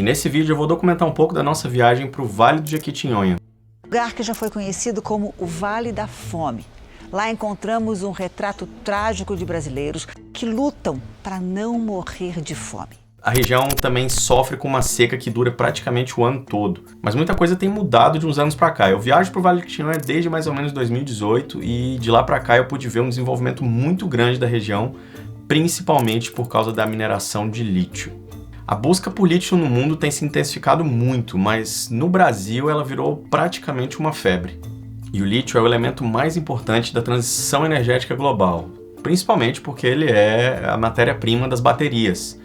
nesse vídeo eu vou documentar um pouco da nossa viagem para o Vale do Jequitinhonha. Lugar que já foi conhecido como o Vale da Fome. Lá encontramos um retrato trágico de brasileiros que lutam para não morrer de fome. A região também sofre com uma seca que dura praticamente o ano todo, mas muita coisa tem mudado de uns anos para cá. Eu viajo para o Vale do Jequitinhonha desde mais ou menos 2018 e de lá para cá eu pude ver um desenvolvimento muito grande da região, principalmente por causa da mineração de lítio. A busca por lítio no mundo tem se intensificado muito, mas no Brasil ela virou praticamente uma febre. E o lítio é o elemento mais importante da transição energética global, principalmente porque ele é a matéria-prima das baterias.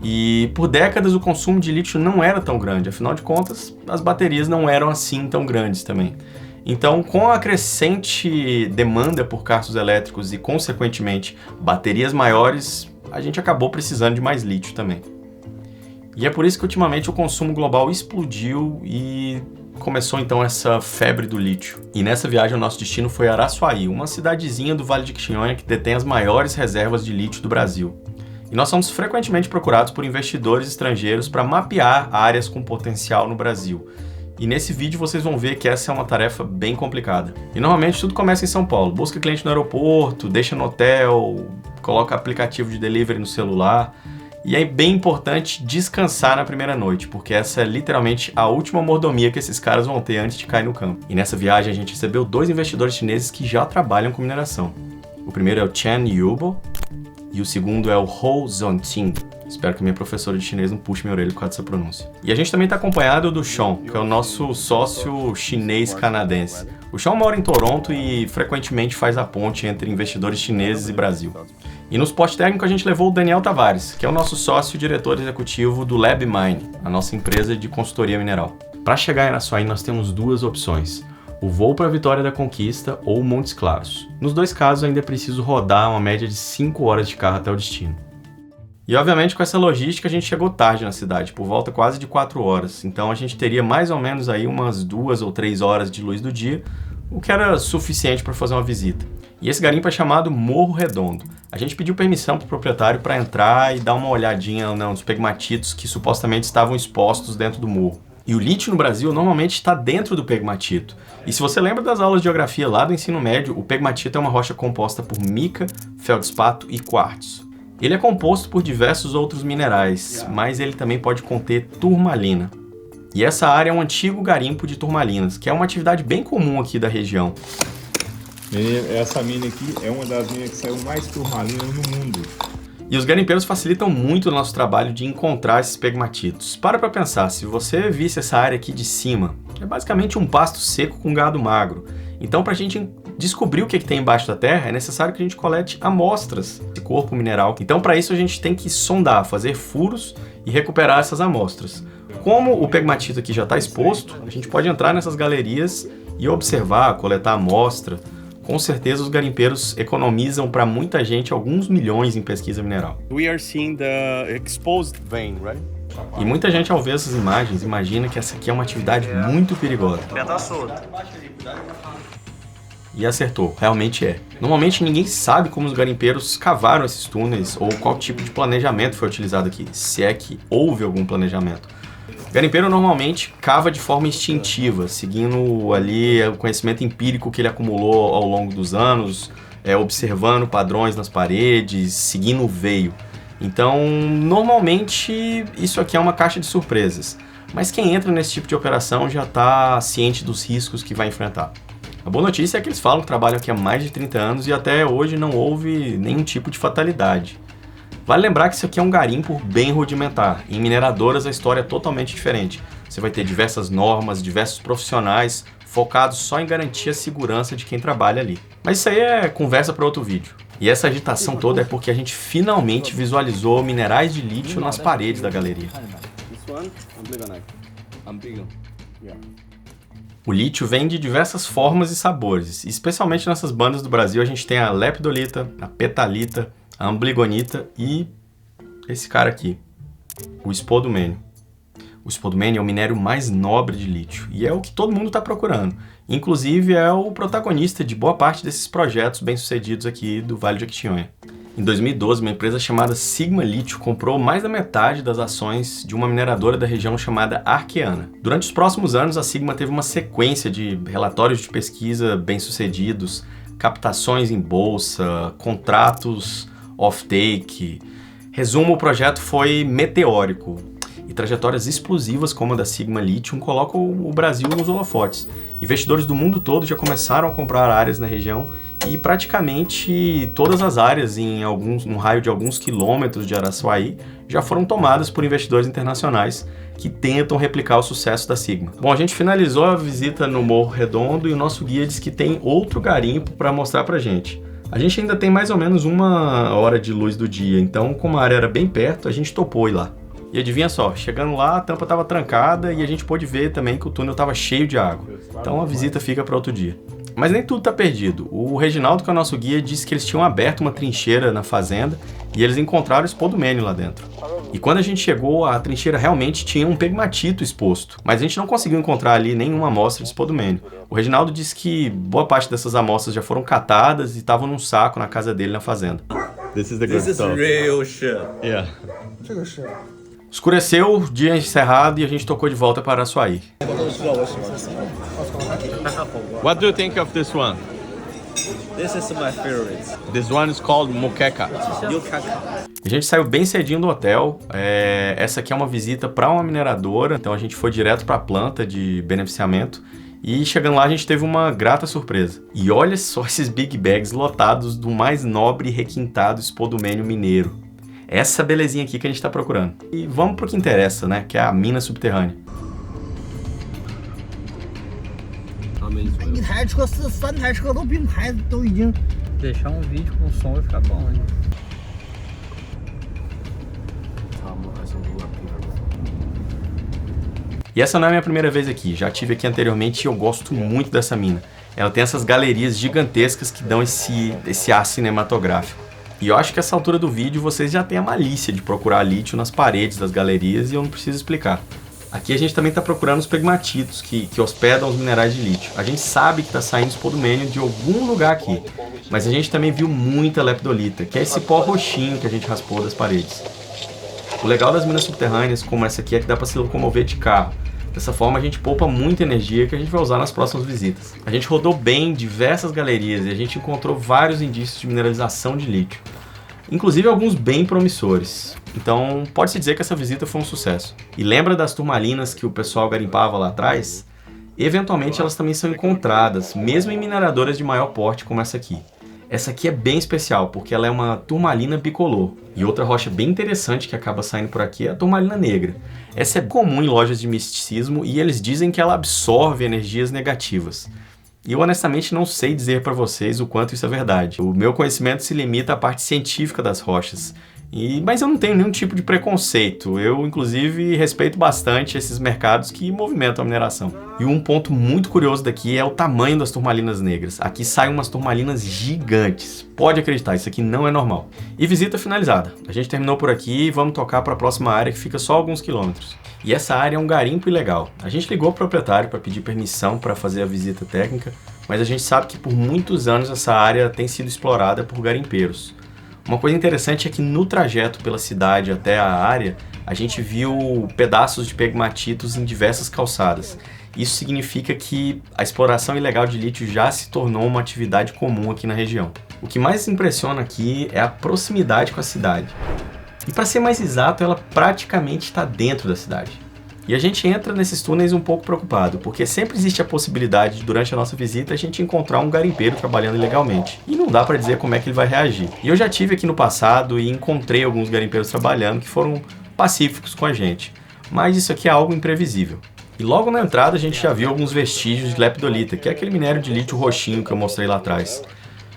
E por décadas o consumo de lítio não era tão grande, afinal de contas as baterias não eram assim tão grandes também. Então, com a crescente demanda por carros elétricos e, consequentemente, baterias maiores, a gente acabou precisando de mais lítio também. E é por isso que ultimamente o consumo global explodiu e começou então essa febre do lítio. E nessa viagem o nosso destino foi Araçuaí, uma cidadezinha do Vale do Jequitinhonha que detém as maiores reservas de lítio do Brasil. E nós somos frequentemente procurados por investidores estrangeiros para mapear áreas com potencial no Brasil. E nesse vídeo vocês vão ver que essa é uma tarefa bem complicada. E normalmente tudo começa em São Paulo. Busca cliente no aeroporto, deixa no hotel, coloca aplicativo de delivery no celular. E é bem importante descansar na primeira noite, porque essa é literalmente a última mordomia que esses caras vão ter antes de cair no campo. E nessa viagem a gente recebeu 2 investidores chineses que já trabalham com mineração. O primeiro é o Chen Yubo e o segundo é o Hou Zonting. Espero que minha professora de chinês não puxe minha orelha por causa dessa pronúncia. E a gente também está acompanhado do Sean, que é o nosso sócio chinês-canadense. O Sean mora em Toronto e frequentemente faz a ponte entre investidores chineses e Brasil. E no suporte técnico a gente levou o Daniel Tavares, que é o nosso sócio e diretor executivo do LabMine, a nossa empresa de consultoria mineral. Para chegar em Araçuaí nós temos 2 opções, o voo para Vitória da Conquista ou Montes Claros. Nos 2 casos ainda é preciso rodar uma média de 5 horas de carro até o destino. E obviamente com essa logística a gente chegou tarde na cidade, por volta quase de 4 horas, então a gente teria mais ou menos aí umas 2 ou 3 horas de luz do dia, o que era suficiente para fazer uma visita. E esse garimpo é chamado Morro Redondo. A gente pediu permissão para o proprietário para entrar e dar uma olhadinha nos pegmatitos que supostamente estavam expostos dentro do morro. E o lítio no Brasil normalmente está dentro do pegmatito. E se você lembra das aulas de geografia lá do ensino médio, o pegmatito é uma rocha composta por mica, feldspato e quartzo. Ele é composto por diversos outros minerais, mas ele também pode conter turmalina. E essa área é um antigo garimpo de turmalinas, que é uma atividade bem comum aqui da região. Essa mina aqui é uma das minas que saiu mais turmalina no mundo. E os garimpeiros facilitam muito o nosso trabalho de encontrar esses pegmatitos. Para pensar, se você visse essa área aqui de cima, é basicamente um pasto seco com gado magro. Então, para a gente descobrir o que tem embaixo da terra, é necessário que a gente colete amostras de corpo mineral. Então, para isso, a gente tem que sondar, fazer furos e recuperar essas amostras. Como o pegmatito aqui já está exposto, a gente pode entrar nessas galerias e observar, coletar amostra. Com certeza os garimpeiros economizam para muita gente alguns milhões em pesquisa mineral. We are seeing the exposed vein, right? E muita gente ao ver essas imagens imagina que essa aqui é uma atividade muito perigosa. Tá solto. E acertou, realmente é. Normalmente ninguém sabe como os garimpeiros cavaram esses túneis ou qual tipo de planejamento foi utilizado aqui, se é que houve algum planejamento. O garimpeiro normalmente cava de forma instintiva, seguindo ali o conhecimento empírico que ele acumulou ao longo dos anos, observando padrões nas paredes, seguindo o veio. Então, normalmente, isso aqui é uma caixa de surpresas. Mas quem entra nesse tipo de operação já está ciente dos riscos que vai enfrentar. A boa notícia é que eles falam que trabalham aqui há mais de 30 anos e até hoje não houve nenhum tipo de fatalidade. Vale lembrar que isso aqui é um garimpo bem rudimentar. Em mineradoras a história é totalmente diferente. Você vai ter diversas normas, diversos profissionais focados só em garantir a segurança de quem trabalha ali. Mas isso aí é conversa para outro vídeo. E essa agitação toda é porque a gente finalmente visualizou minerais de lítio nas paredes da galeria. O lítio vem de diversas formas e sabores, especialmente nessas bandas do Brasil a gente tem a lepidolita, a petalita, a ambligonita e esse cara aqui, o spodumênio. O spodumênio é o minério mais nobre de lítio e é o que todo mundo está procurando. Inclusive é o protagonista de boa parte desses projetos bem-sucedidos aqui do Vale do Jequitinhonha. Em 2012, uma empresa chamada Sigma Lítio comprou mais da metade das ações de uma mineradora da região chamada Arqueana. Durante os próximos anos, a Sigma teve uma sequência de relatórios de pesquisa bem-sucedidos, captações em bolsa, contratos off-take. Resumo, o projeto foi meteórico e trajetórias explosivas como a da Sigma Lithium colocam o Brasil nos holofotes. Investidores do mundo todo já começaram a comprar áreas na região e praticamente todas as áreas num raio de alguns quilômetros de Araçuaí já foram tomadas por investidores internacionais que tentam replicar o sucesso da Sigma. Bom, a gente finalizou a visita no Morro Redondo e o nosso guia diz que tem outro garimpo para mostrar pra gente. A gente ainda tem mais ou menos 1 hora de luz do dia, então como a área era bem perto, a gente topou ir lá. E adivinha só, chegando lá a tampa estava trancada e a gente pôde ver também que o túnel estava cheio de água. Então a visita fica para outro dia. Mas nem tudo está perdido. O Reginaldo, que é o nosso guia, disse que eles tinham aberto uma trincheira na fazenda e eles encontraram spodumênio lá dentro. E quando a gente chegou, a trincheira realmente tinha um pegmatito exposto, mas a gente não conseguiu encontrar ali nenhuma amostra de spodumênio. O Reginaldo disse que boa parte dessas amostras já foram catadas e estavam num saco na casa dele na fazenda. This is the good stuff. Real shit. Yeah. Escureceu, dia encerrado e a gente tocou de volta para Araçuaí. What do you think of this one? This is my favorite. This one is called moqueca. A gente saiu bem cedinho do hotel. Essa aqui é uma visita para uma mineradora, então a gente foi direto para a planta de beneficiamento. E chegando lá a gente teve uma grata surpresa. E olha só esses big bags lotados do mais nobre e requintado spodumênio mineiro. Essa belezinha aqui que a gente está procurando. E vamos pro que interessa, né? Que é a mina subterrânea. Deixar um vídeo com som vai ficar bom, hein? E essa não é a minha primeira vez aqui, já tive aqui anteriormente e eu gosto muito dessa mina. Ela tem essas galerias gigantescas que dão esse ar cinematográfico. E eu acho que essa altura do vídeo vocês já têm a malícia de procurar lítio nas paredes das galerias e eu não preciso explicar. Aqui a gente também está procurando os pegmatitos que hospedam os minerais de lítio. A gente sabe que está saindo spodumênio de algum lugar aqui, mas a gente também viu muita lepidolita, que é esse pó roxinho que a gente raspou das paredes. O legal das minas subterrâneas, como essa aqui, é que dá para se locomover de carro. Dessa forma a gente poupa muita energia que a gente vai usar nas próximas visitas. A gente rodou bem diversas galerias e a gente encontrou vários indícios de mineralização de lítio, inclusive alguns bem promissores. Então pode-se dizer que essa visita foi um sucesso. E lembra das turmalinas que o pessoal garimpava lá atrás? Eventualmente elas também são encontradas, mesmo em mineradoras de maior porte como essa aqui. Essa aqui é bem especial, porque ela é uma turmalina bicolor. E outra rocha bem interessante que acaba saindo por aqui é a turmalina negra. Essa é comum em lojas de misticismo e eles dizem que ela absorve energias negativas. E eu honestamente não sei dizer para vocês o quanto isso é verdade. O meu conhecimento se limita à parte científica das rochas. Mas eu não tenho nenhum tipo de preconceito. Eu, inclusive, respeito bastante esses mercados que movimentam a mineração. E um ponto muito curioso daqui é o tamanho das turmalinas negras. Aqui saem umas turmalinas gigantes. Pode acreditar, isso aqui não é normal. E visita finalizada. A gente terminou por aqui e vamos tocar para a próxima área que fica só alguns quilômetros. E essa área é um garimpo ilegal. A gente ligou ao proprietário para pedir permissão para fazer a visita técnica, mas a gente sabe que por muitos anos essa área tem sido explorada por garimpeiros. Uma coisa interessante é que no trajeto pela cidade até a área, a gente viu pedaços de pegmatitos em diversas calçadas. Isso significa que a exploração ilegal de lítio já se tornou uma atividade comum aqui na região. O que mais impressiona aqui é a proximidade com a cidade. E para ser mais exato, ela praticamente está dentro da cidade. E a gente entra nesses túneis um pouco preocupado, porque sempre existe a possibilidade de, durante a nossa visita, a gente encontrar um garimpeiro trabalhando ilegalmente. E não dá para dizer como é que ele vai reagir. E eu já tive aqui no passado e encontrei alguns garimpeiros trabalhando que foram pacíficos com a gente. Mas isso aqui é algo imprevisível. E logo na entrada a gente já viu alguns vestígios de lepidolita, que é aquele minério de lítio roxinho que eu mostrei lá atrás.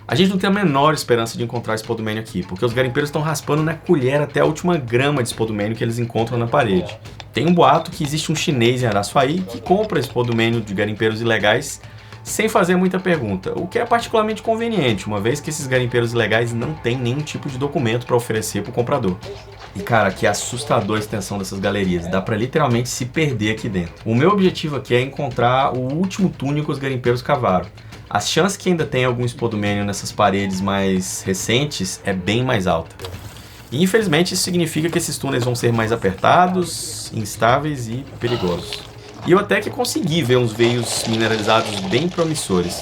A gente não tem a menor esperança de encontrar spodumênio aqui, porque os garimpeiros estão raspando na colher até a última grama de spodumênio que eles encontram na parede. Tem um boato que existe um chinês em Araçuaí que compra spodumênio de garimpeiros ilegais sem fazer muita pergunta, o que é particularmente conveniente, uma vez que esses garimpeiros ilegais não têm nenhum tipo de documento para oferecer para o comprador. E cara, que assustador a extensão dessas galerias, dá para literalmente se perder aqui dentro. O meu objetivo aqui é encontrar o último túnel que os garimpeiros cavaram. As chances que ainda tem algum spodumênio nessas paredes mais recentes é bem mais alta. E infelizmente isso significa que esses túneis vão ser mais apertados, instáveis e perigosos. E eu até que consegui ver uns veios mineralizados bem promissores.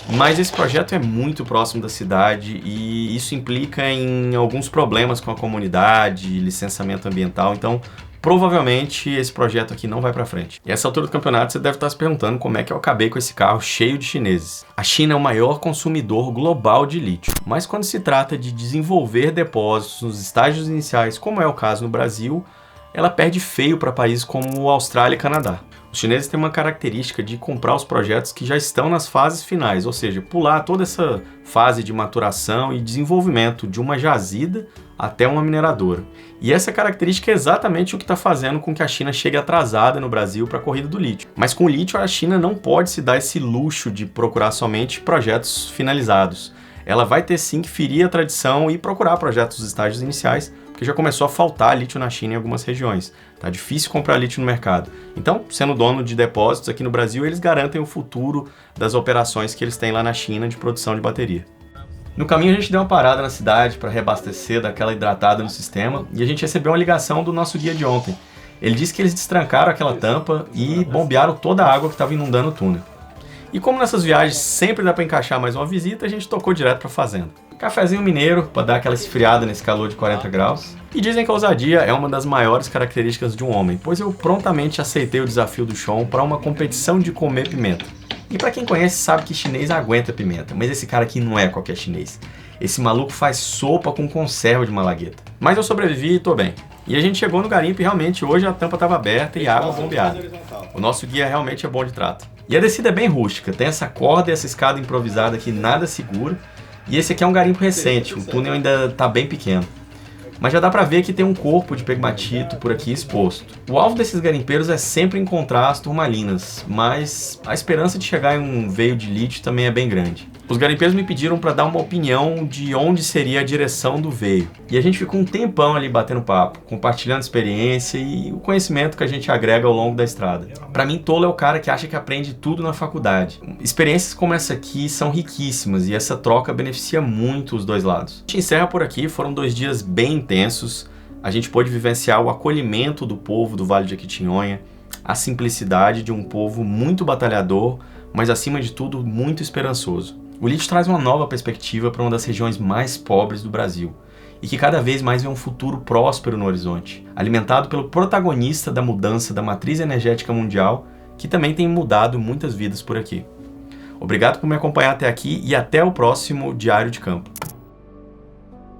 Mas esse projeto é muito próximo da cidade e isso implica em alguns problemas com a comunidade, licenciamento ambiental, então provavelmente esse projeto aqui não vai para frente. E essa altura do campeonato você deve estar se perguntando como é que eu acabei com esse carro cheio de chineses. A China é o maior consumidor global de lítio, mas quando se trata de desenvolver depósitos nos estágios iniciais, como é o caso no Brasil, ela perde feio para países como Austrália e Canadá. Os chineses têm uma característica de comprar os projetos que já estão nas fases finais, ou seja, pular toda essa fase de maturação e desenvolvimento de uma jazida até uma mineradora. E essa característica é exatamente o que está fazendo com que a China chegue atrasada no Brasil para a corrida do lítio. Mas com o lítio a China não pode se dar esse luxo de procurar somente projetos finalizados. Ela vai ter sim que ferir a tradição e procurar projetos dos estágios iniciais, porque já começou a faltar lítio na China em algumas regiões. Tá difícil comprar lítio no mercado. Então, sendo dono de depósitos aqui no Brasil, eles garantem o futuro das operações que eles têm lá na China de produção de bateria. No caminho a gente deu uma parada na cidade para reabastecer daquela hidratada no sistema e a gente recebeu uma ligação do nosso guia de ontem. Ele disse que eles destrancaram aquela tampa e bombearam toda a água que estava inundando o túnel. E como nessas viagens sempre dá para encaixar mais uma visita, a gente tocou direto para a fazenda. Cafezinho mineiro para dar aquela esfriada nesse calor de 40 graus. E dizem que a ousadia é uma das maiores características de um homem, pois eu prontamente aceitei o desafio do Sean para uma competição de comer pimenta. E para quem conhece sabe que chinês aguenta pimenta, mas esse cara aqui não é qualquer chinês. Esse maluco faz sopa com conserva de malagueta. Mas eu sobrevivi e tô bem. E a gente chegou no garimpo e realmente hoje a tampa estava aberta e a água bombeada. O nosso guia realmente é bom de trato. E a descida é bem rústica, tem essa corda e essa escada improvisada que nada segura. E esse aqui é um garimpo recente, o túnel ainda está bem pequeno. Mas já dá para ver que tem um corpo de pegmatito por aqui exposto. O alvo desses garimpeiros é sempre encontrar as turmalinas, mas a esperança de chegar em um veio de lítio também é bem grande. Os garimpeiros me pediram para dar uma opinião de onde seria a direção do veio. E a gente ficou um tempão ali batendo papo, compartilhando experiência e o conhecimento que a gente agrega ao longo da estrada. Para mim, tolo é o cara que acha que aprende tudo na faculdade. Experiências como essa aqui são riquíssimas e essa troca beneficia muito os dois lados. A gente encerra por aqui, foram 2 dias bem intensos. A gente pôde vivenciar o acolhimento do povo do Vale de Jequitinhonha, a simplicidade de um povo muito batalhador, mas acima de tudo muito esperançoso. O lítio traz uma nova perspectiva para uma das regiões mais pobres do Brasil e que cada vez mais vê um futuro próspero no horizonte, alimentado pelo protagonista da mudança da matriz energética mundial, que também tem mudado muitas vidas por aqui. Obrigado por me acompanhar até aqui e até o próximo Diário de Campo.